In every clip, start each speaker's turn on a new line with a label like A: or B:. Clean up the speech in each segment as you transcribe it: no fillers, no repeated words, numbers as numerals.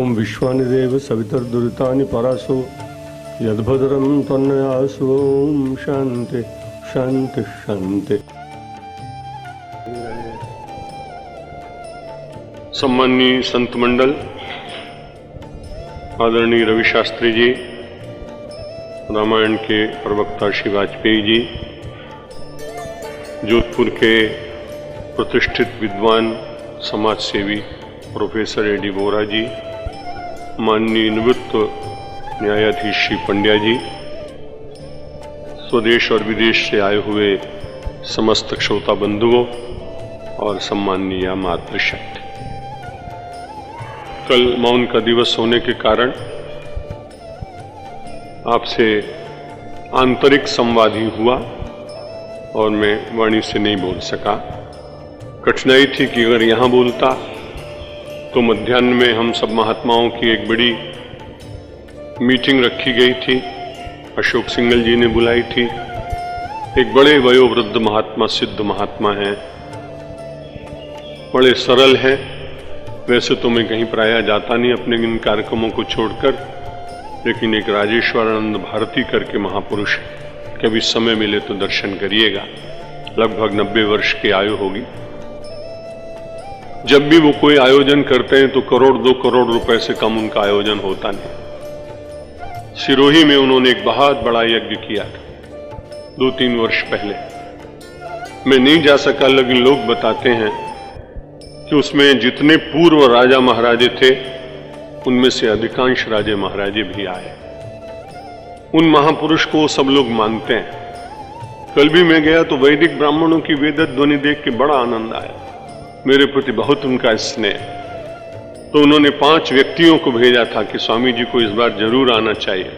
A: ओम विश्वानि देव सवितर्दुरितानि परासो यद्भद्रं तन्नयासु। ओम शांति शांति शांति। सम्माननीय संत मंडल, आदरणीय रवि शास्त्री जी, रामायण के प्रवक्ता श्री वाजपेयी जी, जोधपुर के प्रतिष्ठित विद्वान समाज सेवी प्रोफेसर एडी बोरा जी, माननीय निवृत्त न्यायाधीश श्री पंड्या जी, स्वदेश और विदेश से आए हुए समस्त श्रोता बंधुओं और सम्माननीय मातृशक्ति। कल मौन का दिवस होने के कारण आपसे आंतरिक संवाद ही हुआ और मैं वाणी से नहीं बोल सका। कठिनाई थी कि अगर यहाँ बोलता तो मध्याह्न में हम सब महात्माओं की एक बड़ी मीटिंग रखी गई थी, अशोक सिंगल जी ने बुलाई थी। एक बड़े वयोवृद्ध महात्मा, सिद्ध महात्मा हैं, बड़े सरल हैं। वैसे तो मैं कहीं प्रायः जाता नहीं अपने इन कार्यक्रमों को छोड़कर, लेकिन एक राजेश्वरानंद भारती करके महापुरुष, कभी समय मिले तो दर्शन करिएगा। लगभग 90 वर्ष की आयु होगी। जब भी वो कोई आयोजन करते हैं तो 1-2 करोड़ रुपए से कम उनका आयोजन होता नहीं। सिरोही में उन्होंने एक बहुत बड़ा यज्ञ किया था 2-3 वर्ष पहले। मैं नहीं जा सका, लेकिन लोग बताते हैं कि उसमें जितने पूर्व राजा महाराजे थे उनमें से अधिकांश राजे महाराजे भी आए। उन महापुरुष को सब लोग मानते हैं। कल भी मैं गया तो वैदिक ब्राह्मणों की वेद ध्वनि देख के बड़ा आनंद आया। मेरे प्रति बहुत उनका स्नेह। तो उन्होंने 5 व्यक्तियों को भेजा था कि स्वामी जी को इस बार जरूर आना चाहिए।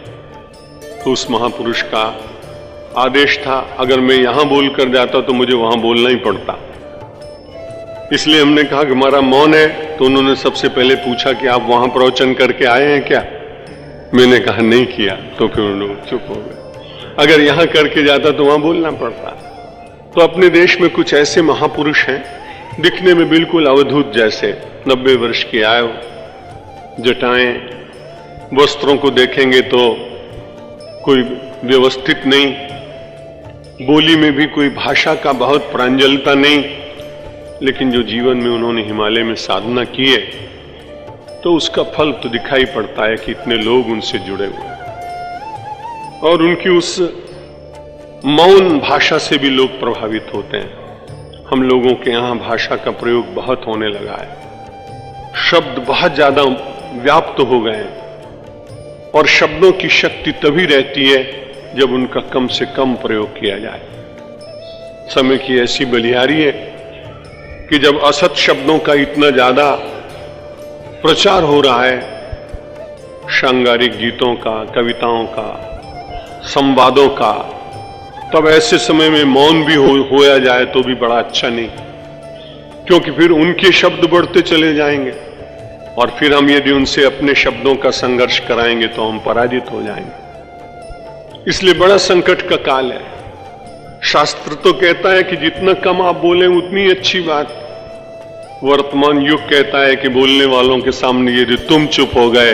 A: तो उस महापुरुष का आदेश था, अगर मैं यहां बोलकर जाता तो मुझे वहां बोलना ही पड़ता। इसलिए हमने कहा कि हमारा मौन है। तो उन्होंने सबसे पहले पूछा कि आप वहां प्रवचन करके आए हैं क्या? मैंने कहा नहीं किया। तो फिर उन्होंने चुप हो गए। अगर यहां करके जाता तो वहां बोलना पड़ता। तो अपने देश में कुछ ऐसे महापुरुष हैं, दिखने में बिल्कुल अवधूत जैसे, 90 वर्ष की आयु, जटाएं, वस्त्रों को देखेंगे तो कोई व्यवस्थित नहीं, बोली में भी कोई भाषा का बहुत प्रांजलता नहीं, लेकिन जो जीवन में उन्होंने हिमालय में साधना की है तो उसका फल तो दिखाई पड़ता है कि इतने लोग उनसे जुड़े हुए और उनकी उस मौन भाषा से भी लोग प्रभावित होते हैं। हम लोगों के यहाँ भाषा का प्रयोग बहुत होने लगा है, शब्द बहुत ज्यादा व्याप्त हो गए हैं और शब्दों की शक्ति तभी रहती है जब उनका कम से कम प्रयोग किया जाए। समय की ऐसी बलिहारी है कि जब असत शब्दों का इतना ज्यादा प्रचार हो रहा है, सांगारिक गीतों का, कविताओं का, संवादों का, तब ऐसे समय में मौन भी होया जाए तो भी बड़ा अच्छा नहीं, क्योंकि फिर उनके शब्द बढ़ते चले जाएंगे और फिर हम यदि उनसे अपने शब्दों का संघर्ष कराएंगे तो हम पराजित हो जाएंगे। इसलिए बड़ा संकट का काल है। शास्त्र तो कहता है कि जितना कम आप बोलें उतनी अच्छी बात। वर्तमान युग कहता है कि बोलने वालों के सामने यदि तुम चुप हो गए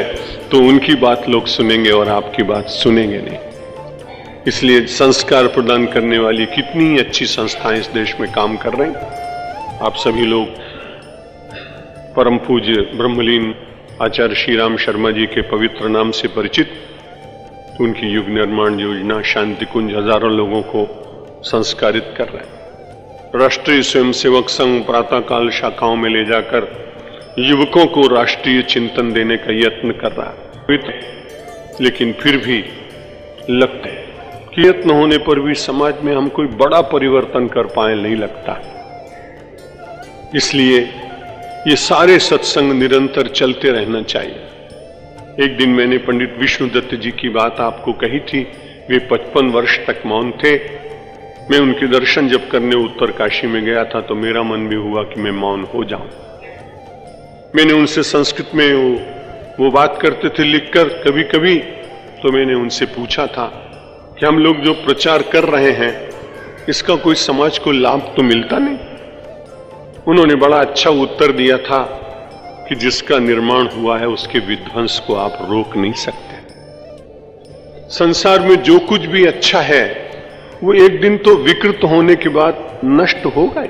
A: तो उनकी बात लोग सुनेंगे और आपकी बात सुनेंगे नहीं। इसलिए संस्कार प्रदान करने वाली कितनी अच्छी संस्थाएं इस देश में काम कर रही हैं। आप सभी लोग परम पूज्य ब्रह्मलीन आचार्य श्री राम शर्मा जी के पवित्र नाम से परिचित। उनकी युग निर्माण योजना शांति कुंज हजारों लोगों को संस्कारित कर रहे हैं। राष्ट्रीय स्वयंसेवक संघ प्रातःकाल शाखाओं में ले जाकर युवकों को राष्ट्रीय चिंतन देने का यत्न कर रहा है। लेकिन फिर भी लगता है कि यत्न होने पर भी समाज में हम कोई बड़ा परिवर्तन कर पाए नहीं लगता। इसलिए ये सारे सत्संग निरंतर चलते रहना चाहिए। एक दिन मैंने पंडित विष्णुदत्त जी की बात आपको कही थी। वे 55 वर्ष तक मौन थे। मैं उनके दर्शन जब करने उत्तरकाशी में गया था तो मेरा मन भी हुआ कि मैं मौन हो जाऊं। मैंने उनसे संस्कृत में वो बात करते थे लिखकर कभी कभी, तो मैंने उनसे पूछा था कि हम लोग जो प्रचार कर रहे हैं इसका कोई समाज को लाभ तो मिलता नहीं। उन्होंने बड़ा अच्छा उत्तर दिया था कि जिसका निर्माण हुआ है उसके विध्वंस को आप रोक नहीं सकते। संसार में जो कुछ भी अच्छा है वो एक दिन तो विकृत होने के बाद नष्ट होगा ही।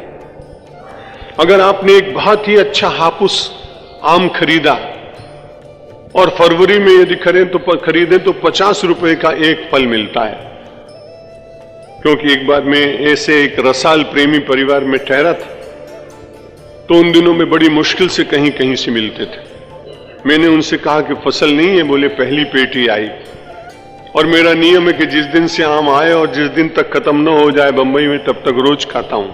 A: अगर आपने एक बहुत ही अच्छा हापुस आम खरीदा और फरवरी में यदि खरीदें तो 50 रुपए का एक फल मिलता है। क्योंकि एक बार मैं ऐसे एक रसाल प्रेमी परिवार में ठहरा था, तो उन दिनों में बड़ी मुश्किल से कहीं कहीं से मिलते थे। मैंने उनसे कहा कि फसल नहीं है। बोले पहली पेटी आई। और मेरा नियम है कि जिस दिन से आम आए और जिस दिन तक खत्म न हो जाए बंबई में, तब तक रोज खाता हूं।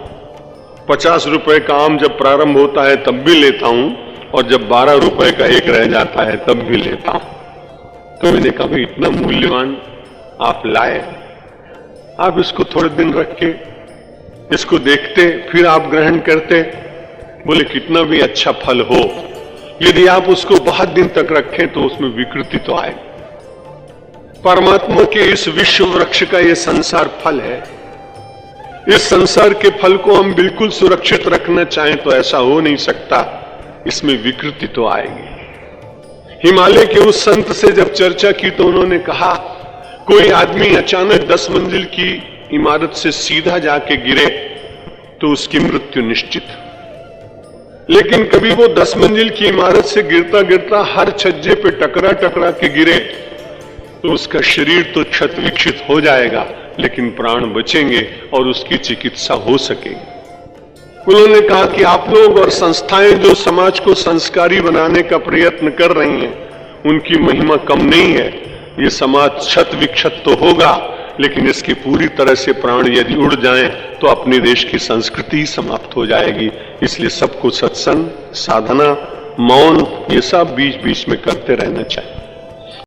A: 50 रुपए का आम जब प्रारंभ होता है तब भी लेता हूं, और जब 12 रुपए का एक रह जाता है तब भी लेता हूं। तो मैंने कहा इतना मूल्यवान आप लाए, आप इसको थोड़े दिन रख के इसको देखते फिर आप ग्रहण करते। बोले कितना भी अच्छा फल हो, यदि आप उसको बहुत दिन तक रखें तो उसमें विकृति तो आए। परमात्मा के इस विश्व वृक्ष का ये संसार फल है। इस संसार के फल को हम बिल्कुल सुरक्षित रखना चाहें तो ऐसा हो नहीं सकता, इसमें विकृति तो आएगी। हिमालय के उस संत से जब चर्चा की तो उन्होंने कहा कोई आदमी अचानक 10 मंजिल की इमारत से सीधा जाके गिरे तो उसकी मृत्यु निश्चित। लेकिन कभी वो 10 मंजिल की इमारत से गिरता गिरता हर छज्जे पे टकरा टकरा के गिरे तो उसका शरीर तो क्षत विक्षत हो जाएगा, लेकिन प्राण बचेंगे और उसकी चिकित्सा हो सकेगी। उन्होंने कहा कि आप लोग और संस्थाएं जो समाज को संस्कारी बनाने का प्रयत्न कर रही हैं, उनकी महिमा कम नहीं है। ये समाज क्षत विक्षत तो होगा, लेकिन इसकी पूरी तरह से प्राण यदि उड़ जाएं तो अपने देश की संस्कृति ही समाप्त हो जाएगी। इसलिए सबको सत्संग, साधना, मौन ये सब बीच बीच में करते रहना चाहिए।